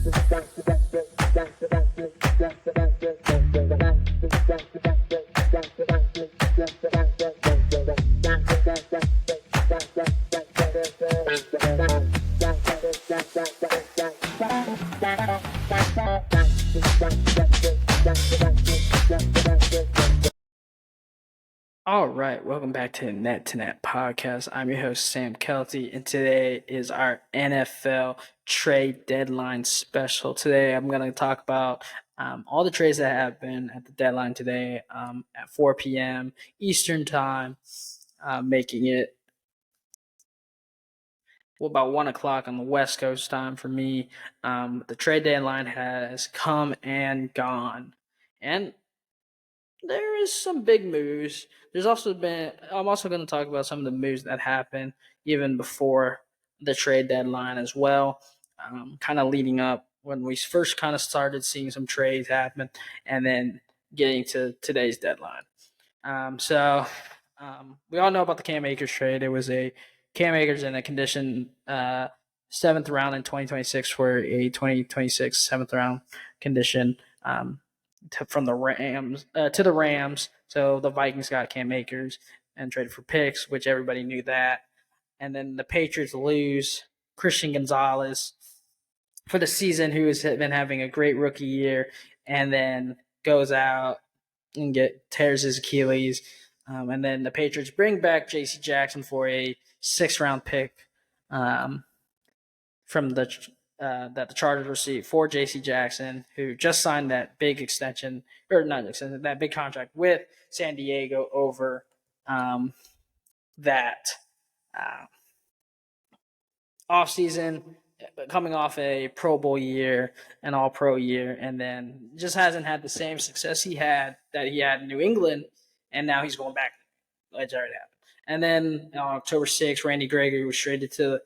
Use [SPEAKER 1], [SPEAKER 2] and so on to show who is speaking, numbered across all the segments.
[SPEAKER 1] All right, welcome back to the Net to Net podcast. I'm your host, Sam Kelty, and today is our NFL trade deadline special. Today, I'm going to talk about all the trades that happened at the deadline today at 4 p.m. Eastern Time, making it about 1 o'clock on the West Coast time for me. The trade deadline has come and gone, and there is some big moves. There's also been. I'm also going to talk about some of the moves that happened even before the trade deadline as well. Kind of leading up when we first kind of started seeing some trades happen, and then getting to today's deadline. We all know about the Cam Akers trade. It was a Cam Akers in a condition seventh round in 2026 for a 2026 seventh round condition. From the Rams to the Rams. So the Vikings got Cam Akers and traded for picks, which everybody knew that. And then the Patriots lose Christian Gonzalez for the season, who has been having a great rookie year, and then goes out and tears his Achilles. And then the Patriots bring back J.C. Jackson for a 6th-round pick from that the Chargers received for J.C. Jackson, who just signed that big extension, or not extension, that big contract with San Diego over that offseason, coming off a Pro Bowl year, an All-Pro year, and then just hasn't had the same success he had in New England, and now he's going back. It's already happened. And then on October 6th, Randy Gregory was traded to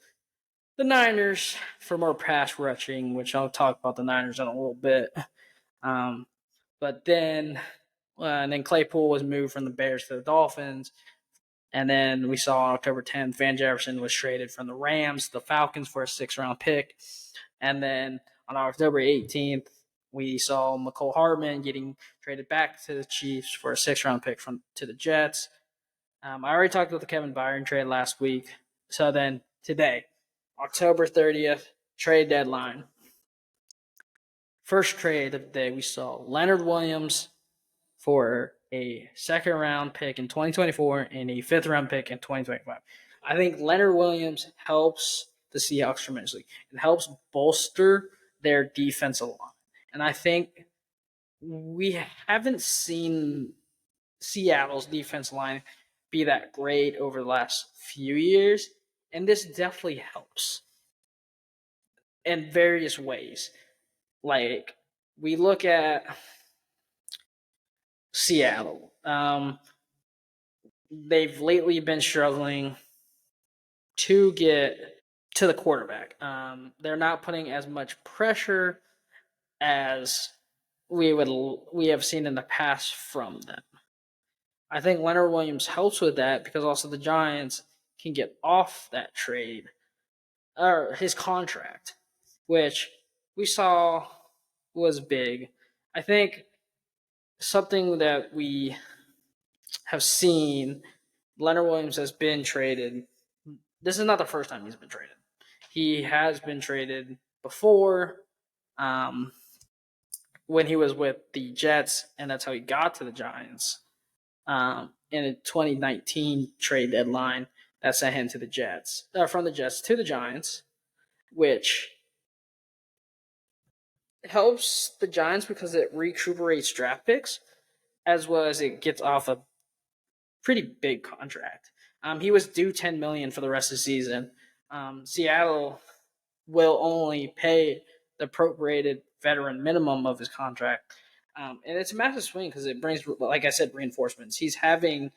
[SPEAKER 1] the Niners for more pass rushing, which I'll talk about the Niners in a little bit. But then Claypool was moved from the Bears to the Dolphins. And then we saw on October 10th, Van Jefferson was traded from the Rams to the Falcons for a 6th-round pick. And then on October 18th, we saw McCole Hardman getting traded back to the Chiefs for a 6th-round pick to the Jets. I already talked about the Kevin Byron trade last week. So then today, October 30th, trade deadline. First trade of the day, we saw Leonard Williams for a 2nd-round pick in 2024 and a 5th-round pick in 2025. I think Leonard Williams helps the Seahawks tremendously. It helps bolster their defensive line. And I think we haven't seen Seattle's defense line be that great over the last few years, and this definitely helps in various ways. Like, we look at Seattle. They've lately been struggling to get to the quarterback. They're not putting as much pressure as we have seen in the past from them. I think Leonard Williams helps with that because also the Giants can get off that trade or his contract, which we saw was big. I think something that we have seen, Leonard Williams has been traded. This is not the first time he's been traded. He has been traded before when he was with the Jets, and that's how he got to the Giants. In a 2019 trade deadline that sent him to the Jets, from the Jets to the Giants, which helps the Giants because it recuperates draft picks, as well as it gets off a pretty big contract. He was due $10 million for the rest of the season. Seattle will only pay the appropriated veteran minimum of his contract. And it's a massive swing because it brings, like I said, reinforcements. He's having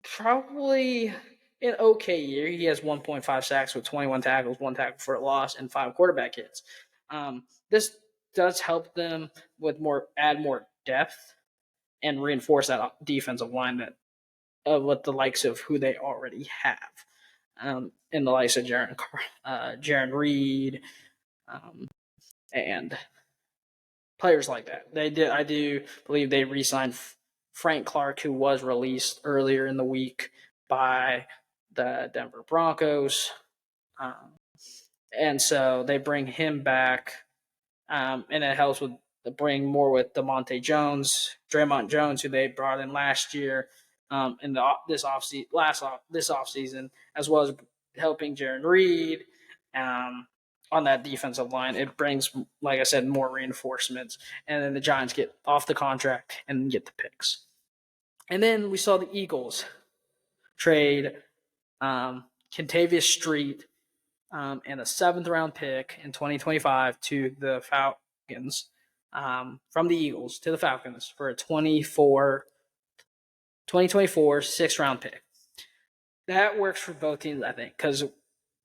[SPEAKER 1] probably an okay year. He has 1.5 sacks with 21 tackles, 1 tackle for a loss, and 5 quarterback hits. This does help them add more depth and reinforce that defensive line with the likes of who they already have. In the likes of Jaron Reed, and players like that. I do believe they re-signed Frank Clark, who was released earlier in the week by the Denver Broncos, um, and so they bring him back, and it helps with bring more with Draymond Jones, who they brought in last year, in this offseason, as well as helping Jaron Reed, on that defensive line. It brings, like I said, more reinforcements, and then the Giants get off the contract and get the picks. And then we saw the Eagles trade Contavious Street, and a 7th-round pick in 2025 to the Falcons, from the Eagles to the Falcons for a 2024 6th-round pick. That works for both teams, I think, because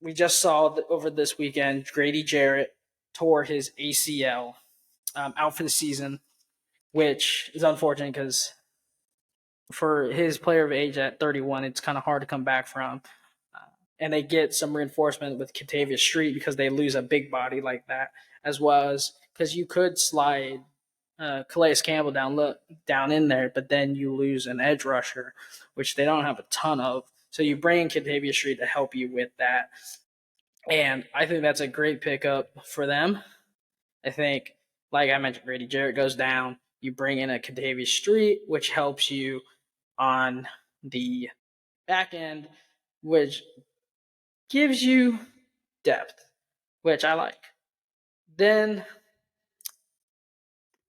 [SPEAKER 1] we just saw over this weekend Grady Jarrett tore his ACL, out for the season, which is unfortunate because for his player of age at 31, it's kind of hard to come back from. And they get some reinforcement with Contavious Street because they lose a big body like that, as well as because you could slide Calais Campbell down in there, but then you lose an edge rusher, which they don't have a ton of. So you bring in Contavious Street to help you with that. And I think that's a great pickup for them. I think, like I mentioned, Grady Jarrett goes down. You bring in a Contavious Street, which helps you on the back end, which gives you depth, which I like. Then,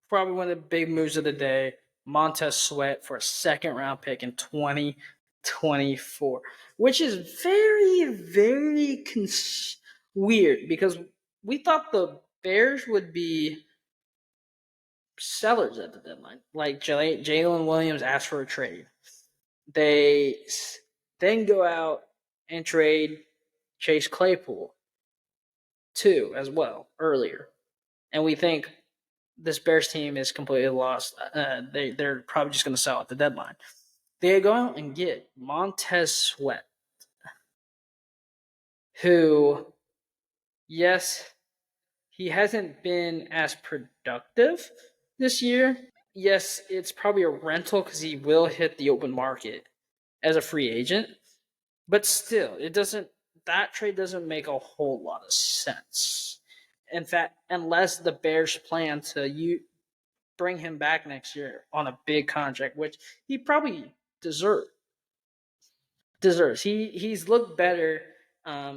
[SPEAKER 1] probably one of the big moves of the day, Montez Sweat for a 2nd-round pick in 2024, which is very, very weird because we thought the Bears would be sellers at the deadline. Like Jalen Williams asked for a trade. They then go out and trade Chase Claypool too, as well, earlier. And we think this Bears team is completely lost. They're probably just going to sell at the deadline. They go out and get Montez Sweat, who, yes, he hasn't been as productive this year. Yes, it's probably a rental because he will hit the open market as a free agent. But still, that trade doesn't make a whole lot of sense. In fact, unless the Bears plan to bring him back next year on a big contract, which he probably deserves. He's looked better.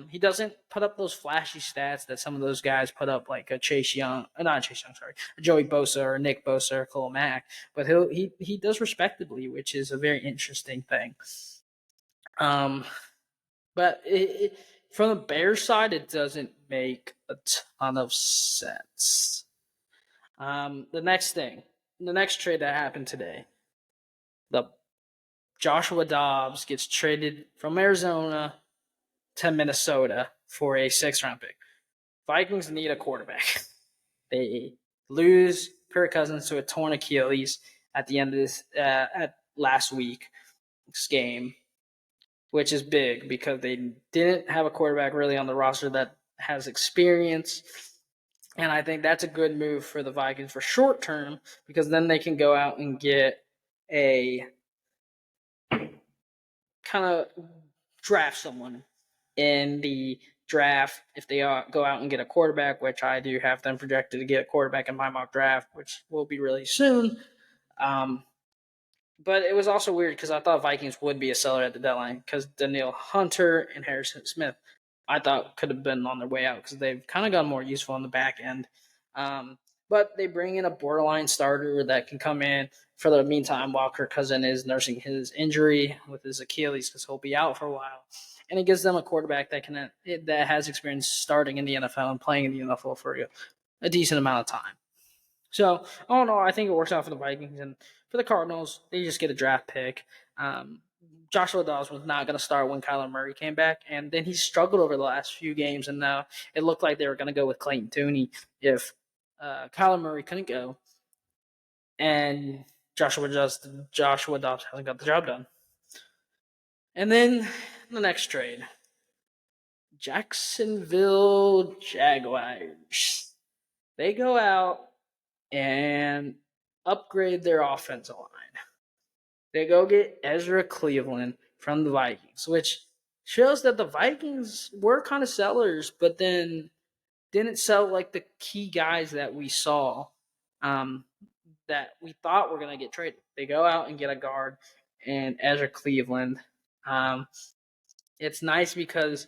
[SPEAKER 1] He doesn't put up those flashy stats that some of those guys put up, like a Joey Bosa or Nick Bosa or Khalil Mack, but he does respectably, which is a very interesting thing. But from the Bears side, it doesn't make a ton of sense. The next trade that happened today, the Joshua Dobbs gets traded from Arizona to Minnesota for a 6th-round pick. Vikings need a quarterback. They lose Kirk Cousins to a torn Achilles at the end of at last week's game, which is big because they didn't have a quarterback really on the roster that has experience. And I think that's a good move for the Vikings for short term because then they can go out and get a kind of draft someone in the draft if they go out and get a quarterback, which I do have them projected to get a quarterback in my mock draft, which will be really soon. But it was also weird because I thought Vikings would be a seller at the deadline because Danielle Hunter and Harrison Smith I thought could have been on their way out because they've kind of gotten more useful on the back end. But they bring in a borderline starter that can come in for the meantime while Kirk Cousins is nursing his injury with his Achilles because he'll be out for a while. And it gives them a quarterback that has experience starting in the NFL and playing in the NFL for a decent amount of time. So, all in all, I think it works out for the Vikings. And for the Cardinals, they just get a draft pick. Joshua Dobbs was not going to start when Kyler Murray came back, and then he struggled over the last few games, and now it looked like they were going to go with Clayton Tooney if Kyler Murray couldn't go, and Joshua Dobbs hasn't got the job done. And then the next trade, Jacksonville Jaguars. They go out and upgrade their offensive line. They go get Ezra Cleveland from the Vikings, which shows that the Vikings were kind of sellers, but then didn't sell like the key guys that we saw um, that we thought were going to get traded. They go out and get a guard and Ezra Cleveland. Um, it's nice because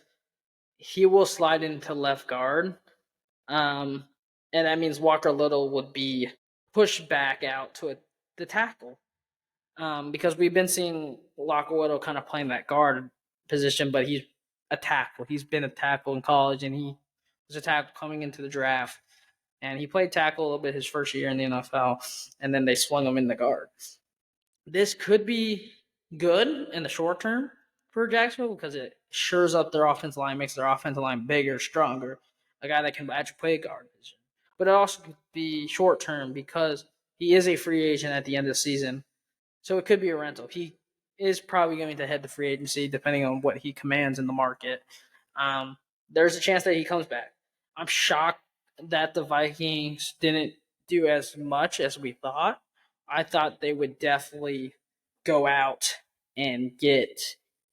[SPEAKER 1] he will slide into left guard. And that means Walker Little would be pushed back out to the tackle. Because we've been seeing Walker Little kind of playing that guard position, but he's a tackle. He's been a tackle in college, and he was a tackle coming into the draft. And he played tackle a little bit his first year in the NFL, and then they swung him in the guard. This could be good in the short term for Jacksonville because it shores up their offensive line, makes their offensive line bigger, stronger, a guy that can actually play guard position. But it also could be short term because he is a free agent at the end of the season, so it could be a rental. He is probably going to head to free agency depending on what he commands in the market. There's a chance that he comes back. I'm shocked that the Vikings didn't do as much as we thought. I thought they would definitely go out and get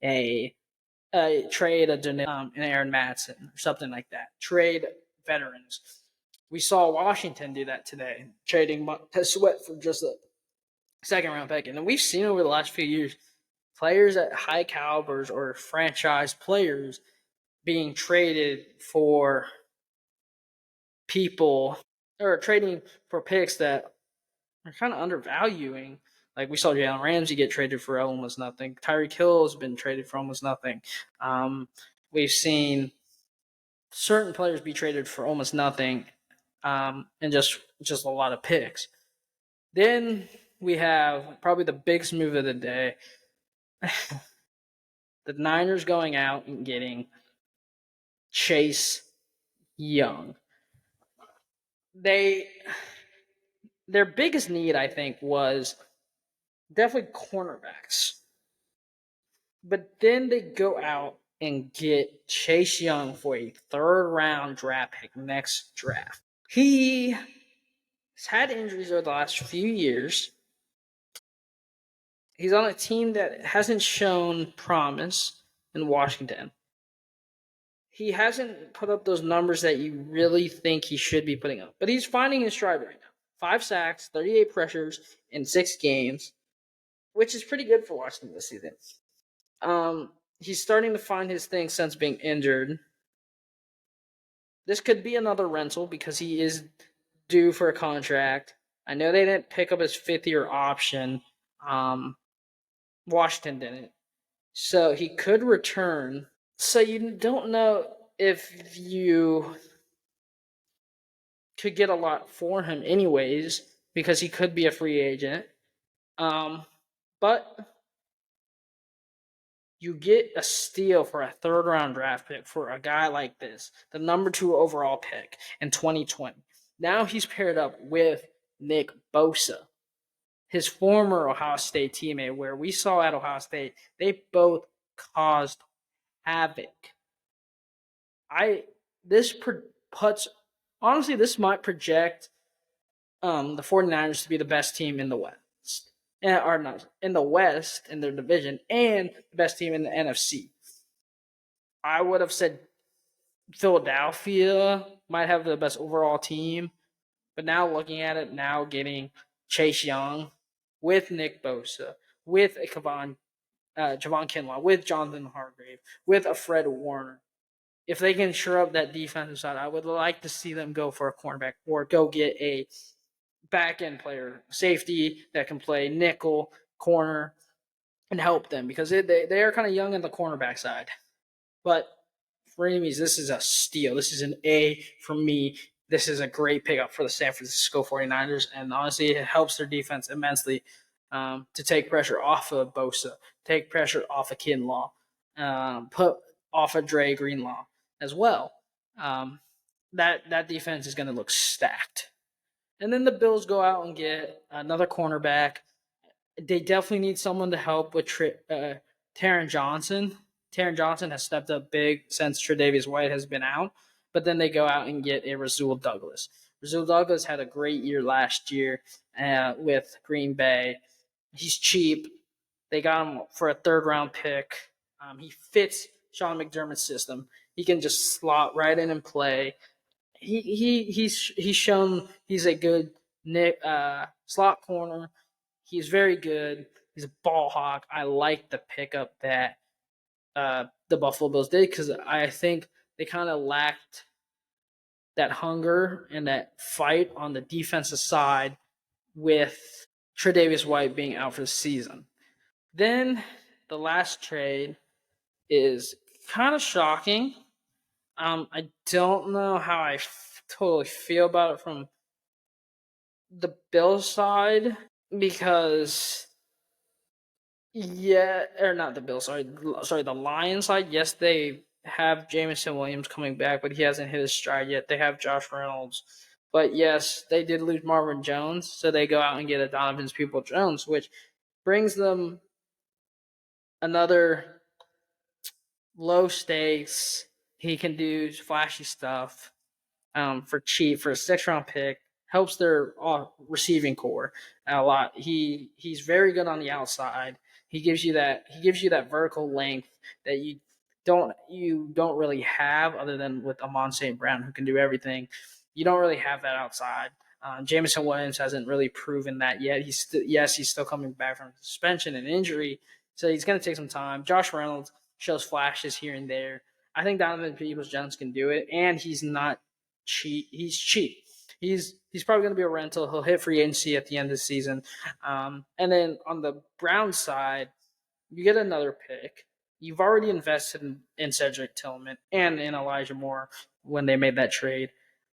[SPEAKER 1] a trade an Aaron Matson or something like that. Trade veterans. We saw Washington do that today, trading Montez Sweat for just a second round pick. And then we've seen over the last few years players at high calibers or franchise players being traded for people or trading for picks that are kind of undervaluing. Like we saw Jalen Ramsey get traded for almost nothing. Tyreek Hill has been traded for almost nothing. We've seen certain players be traded for almost nothing, and just a lot of picks. Then we have probably the biggest move of the day. The Niners going out and getting Chase Young. Their biggest need, I think, was definitely cornerbacks. But then they go out and get Chase Young for a third round draft pick next draft. He has had injuries over the last few years. He's on a team that hasn't shown promise in Washington. He hasn't put up those numbers that you really think he should be putting up. But he's finding his stride right now. 5 sacks, 38 pressures in 6 games, which is pretty good for Washington this season. He's starting to find his thing since being injured. This could be another rental because he is due for a contract. I know they didn't pick up his 5th-year option. Washington didn't. So he could return. So you don't know if you could get a lot for him anyways because he could be a free agent. But you get a steal for a third round draft pick for a guy like this, the number 2 overall pick in 2020. Now he's paired up with Nick Bosa, his former Ohio State teammate, where we saw at Ohio State, they both caused havoc. This might project the 49ers to be the best team in the West. Or not in the West in their division and the best team in the NFC. I would have said Philadelphia might have the best overall team, but now looking at it, now getting Chase Young with Nick Bosa, with Javon Kinlaw, with Jonathan Hargrave, with a Fred Warner. If they can shore up that defensive side, I would like to see them go for a cornerback or go get a back-end player, safety that can play nickel, corner, and help them because they are kind of young on the cornerback side. But for enemies, this is a steal. This is an A for me. This is a great pickup for the San Francisco 49ers, and honestly, it helps their defense immensely to take pressure off of Bosa, take pressure off of Kinlaw, put off of Dre Greenlaw as well. That defense is going to look stacked. And then the Bills go out and get another cornerback. They definitely need someone to help with Taron Johnson. Taron Johnson has stepped up big since Tre'Davious White has been out. But then they go out and get a Rasul Douglas. Rasul Douglas had a great year last year with Green Bay. He's cheap. They got him for a third-round pick. He fits Sean McDermott's system. He can just slot right in and play. He's shown he's a good slot corner. He's very good. He's a ball hawk. I like the pickup that the Buffalo Bills did because I think they kind of lacked that hunger and that fight on the defensive side with Tre'Davious White being out for the season. Then the last trade is kind of shocking. I don't know how I totally feel about it from the Bills side because or not the Bills. Sorry, the Lions side. Yes, they have Jameson Williams coming back, but he hasn't hit his stride yet. They have Josh Reynolds, but yes, they did lose Marvin Jones, so they go out and get a Donovan Peoples-Jones, which brings them another low stakes. He can do flashy stuff for cheap for a 6th-round pick. Helps their receiving core a lot. He's very good on the outside. He gives you that vertical length that you don't really have other than with Amon St. Brown, who can do everything. You don't really have that outside. Jameson Williams hasn't really proven that yet. He's still coming back from suspension and injury, so he's going to take some time. Josh Reynolds shows flashes here and there. I think Donovan Peoples-Jones can do it, and he's not cheap. He's cheap. He's probably going to be a rental. He'll hit free agency at the end of the season. And then on the Browns side, you get another pick. You've already invested in Cedric Tillman and in Elijah Moore when they made that trade.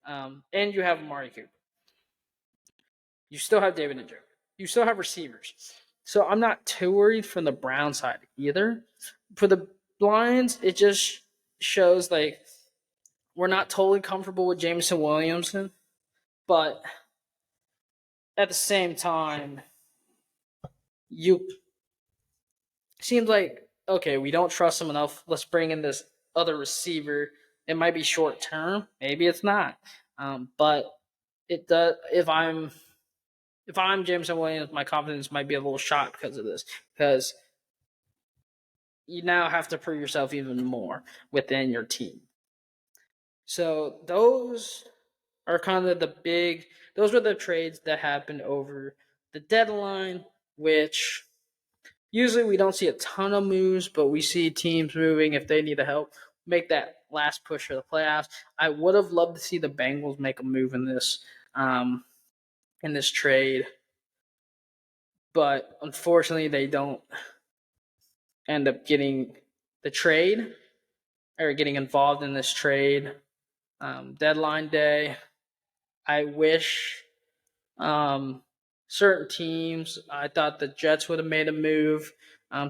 [SPEAKER 1] And you have Amari Cooper. You still have David Njoku. You still have receivers. So I'm not too worried from the Brown side either. For the Lions, it just shows like we're not totally comfortable with Jameson Williamson, but at the same time, you seems like okay, we don't trust him enough. Let's bring in this other receiver. It might be short term, maybe it's not, but it does. If I'm Jameson Williams, my confidence might be a little shot because of this, because you now have to prove yourself even more within your team. So those are kind of those were the trades that happened over the deadline, which usually we don't see a ton of moves, but we see teams moving if they need the help, make that last push for the playoffs. I would have loved to see the Bengals make a move in this trade, but unfortunately they don't end up getting the trade or getting involved in this trade. Deadline day, I wish certain teams, I thought the Jets would have made a move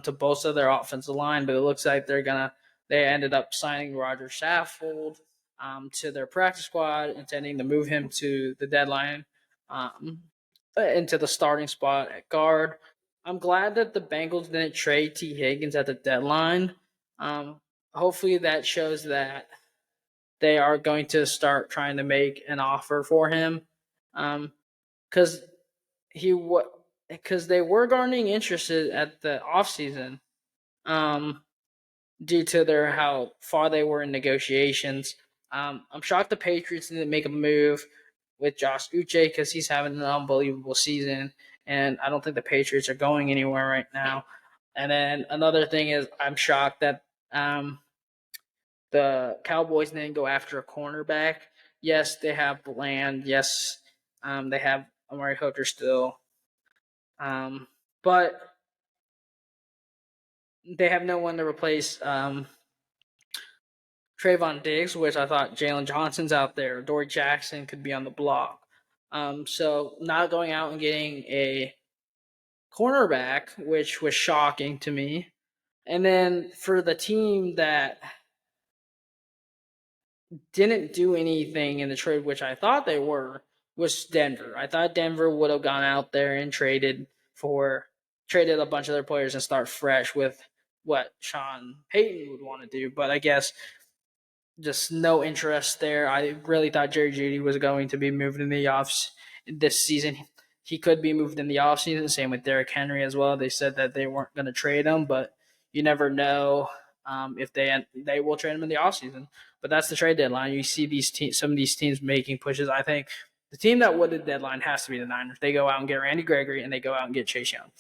[SPEAKER 1] to bolster their offensive line, but it looks like they ended up signing Roger Saffold to their practice squad, intending to move him to the deadline into the starting spot at guard. I'm glad that the Bengals didn't trade T. Higgins at the deadline. Hopefully that shows that they are going to start trying to make an offer for him, because they were garnering interest at the offseason, due to how far they were in negotiations. I'm shocked the Patriots didn't make a move with Josh Uche because he's having an unbelievable season, and I don't think the Patriots are going anywhere right now. And then another thing is I'm shocked that the Cowboys didn't go after a cornerback. Yes, they have Bland. Yes, they have Amari Hooker still. But they have no one to replace Trayvon Diggs, which I thought Jalen Johnson's out there. Dory Jackson could be on the block. So not going out and getting a cornerback, which was shocking to me. And then for the team that didn't do anything in the trade, which I thought they were, was Denver. I thought Denver would have gone out there and traded a bunch of their players and start fresh with what Sean Payton would want to do. But I guess just no interest there. I really thought Jerry Jeudy was going to be moved in the offs this season. He could be moved in the offseason. Same with Derrick Henry as well. They said that they weren't going to trade him, but you never know if they will trade him in the offseason. But that's the trade deadline. You see some of these teams making pushes. I think the team that would the deadline has to be the Niners. They go out and get Randy Gregory and they go out and get Chase Young.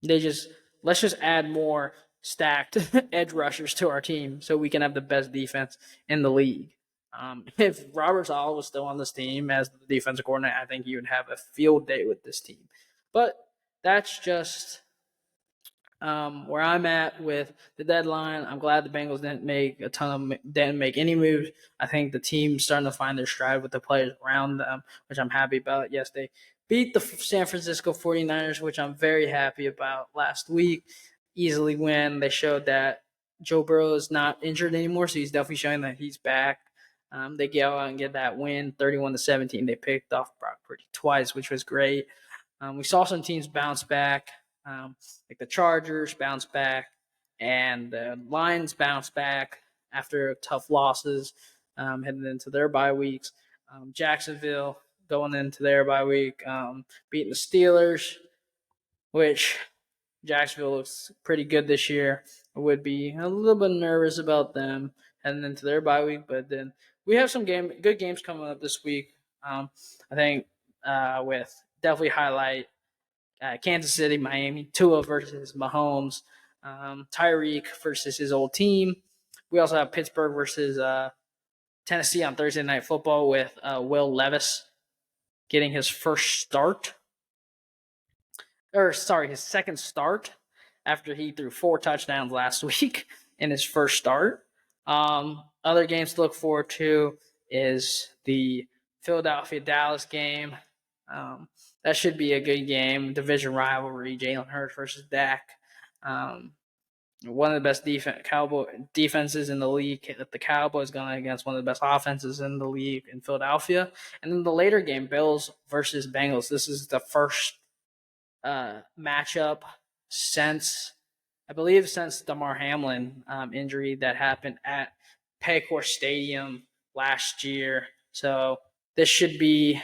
[SPEAKER 1] They just let's just add more stacked edge rushers to our team so we can have the best defense in the league. If Robert Sala was still on this team as the defensive coordinator, I think he would have a field day with this team. But that's just where I'm at with the deadline. I'm glad the Bengals didn't make any moves. I think the team's starting to find their stride with the players around them, which I'm happy about. Yes, they beat the San Francisco 49ers, which I'm very happy about last week. Easily win. They showed that Joe Burrow is not injured anymore, so he's definitely showing that he's back. They go out and get that win, 31-17. They picked off Brock Purdy twice, which was great. We saw some teams bounce back, like the Chargers bounce back, and the Lions bounce back after tough losses heading into their bye weeks. Jacksonville going into their bye week, beating the Steelers, which Jacksonville looks pretty good this year. I would be a little bit nervous about them heading into their bye week, but then we have some good games coming up this week. I think with definitely highlight Kansas City, Miami, Tua versus Mahomes, Tyreek versus his old team. We also have Pittsburgh versus Tennessee on Thursday Night Football with Will Levis getting his his second start after he threw 4 touchdowns last week in his first start. Other games to look forward to is the Philadelphia-Dallas game. That should be a good game. Division rivalry, Jalen Hurts versus Dak. One of the best defenses in the league. The Cowboys going against one of the best offenses in the league in Philadelphia. And then the later game, Bills versus Bengals. This is the first matchup since Damar Hamlin injury that happened at Paycor Stadium last year. So this should be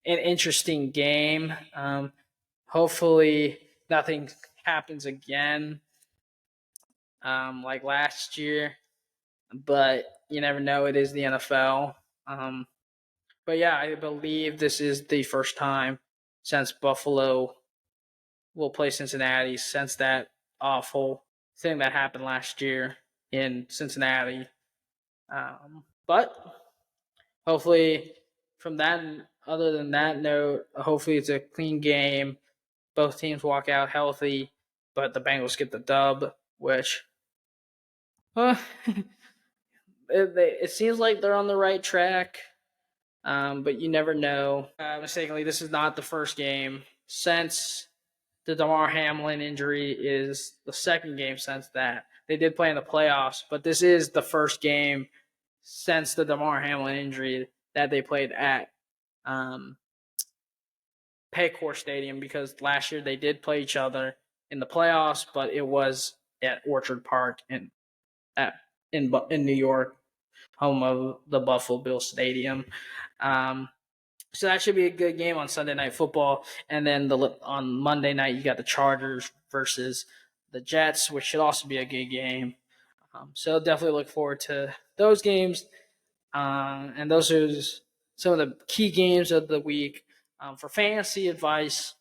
[SPEAKER 1] an interesting game. Hopefully nothing happens again like last year, but you never know. It is the NFL. But yeah, I believe this is the first time since Buffalo will play Cincinnati since that awful thing that happened last year in Cincinnati. But hopefully, other than that note, hopefully it's a clean game. Both teams walk out healthy, but the Bengals get the dub, which it seems like they're on the right track, but you never know. Mistakenly, this is not the first game since the Damar Hamlin injury is the second game since that. They did play in the playoffs, but this is the first game since the Damar Hamlin injury that they played at Paycor Stadium, because last year they did play each other in the playoffs, but it was at Orchard Park in New York, home of the Buffalo Bills Stadium. So that should be a good game on Sunday Night Football. And then on Monday night, you got the Chargers versus the Jets, which should also be a good game. So definitely look forward to those games. And those are some of the key games of the week. For fantasy advice,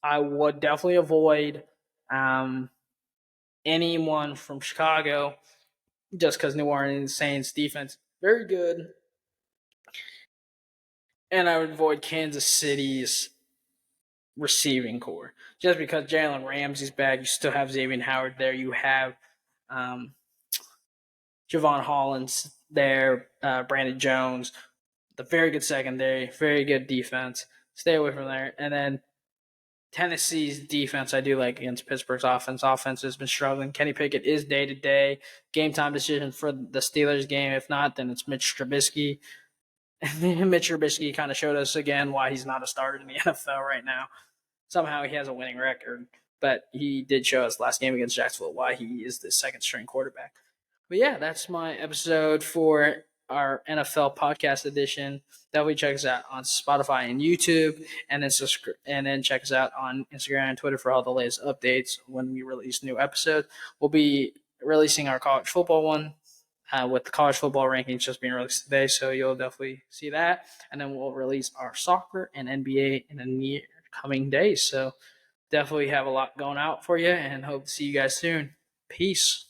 [SPEAKER 1] I would definitely avoid anyone from Chicago just because New Orleans Saints defense very good. And I would avoid Kansas City's receiving core. Just because Jalen Ramsey's back, you still have Xavier Howard there. You have Javon Hollins there, Brandon Jones, the very good secondary, very good defense. Stay away from there. And then Tennessee's defense, I do like against Pittsburgh's offense. Offense has been struggling. Kenny Pickett is day-to-day. Game time decision for the Steelers game. If not, then it's Mitch Trubisky. Mitch Trubisky kind of showed us again why he's not a starter in the NFL right now. Somehow he has a winning record. but he did show us last game against Jacksonville why he is the second string quarterback. But yeah, that's my episode for our NFL podcast edition. Definitely check us out on Spotify and YouTube, and then check us out on Instagram and Twitter for all the latest updates when we release new episodes. We'll be releasing our college football one with the college football rankings just being released today, so you'll definitely see that. And then we'll release our soccer and NBA in the near coming days. So definitely have a lot going out for you, and hope to see you guys soon. Peace.